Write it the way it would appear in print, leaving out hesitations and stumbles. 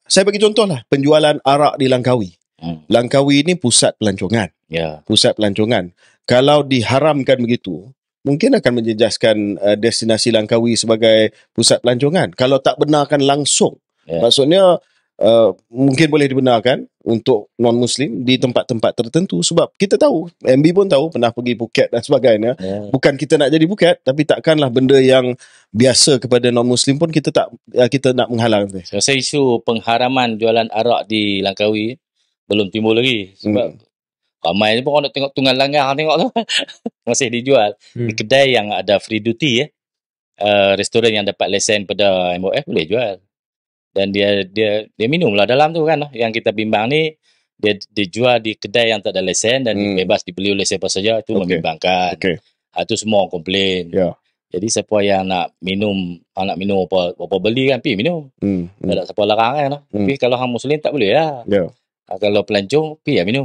Saya bagi contoh lah, penjualan arak di Langkawi. Langkawi ni pusat pelancongan. Pusat pelancongan. Kalau diharamkan begitu, mungkin akan menjejaskan destinasi Langkawi sebagai pusat pelancongan. Kalau tak benarkan langsung, maksudnya mungkin boleh dibenarkan untuk non-Muslim di tempat-tempat tertentu. Sebab kita tahu, MB pun tahu, pernah pergi Phuket dan sebagainya. Bukan kita nak jadi Phuket, tapi takkanlah benda yang biasa kepada non-Muslim pun kita nak menghalang. Saya rasa isu pengharaman jualan arak di Langkawi belum timbul lagi. Sebab ramai pun orang nak tengok Tunggal Langgar, tengok tu masih dijual di kedai yang ada free duty. Restoran yang dapat lesen pada MOF boleh jual. Dan dia minum lah dalam tu kan. Yang kita bimbang ni, dia dijual di kedai yang tak ada lesen dan bebas dibeli oleh siapa saja. Itu membimbangkan. Itu semua orang komplain. Jadi siapa yang nak minum apa beli kan, pergi minum. Tak ada siapa larang kan. Tapi kalau orang Muslim tak boleh lah. Kalau pelancong, pergi minum.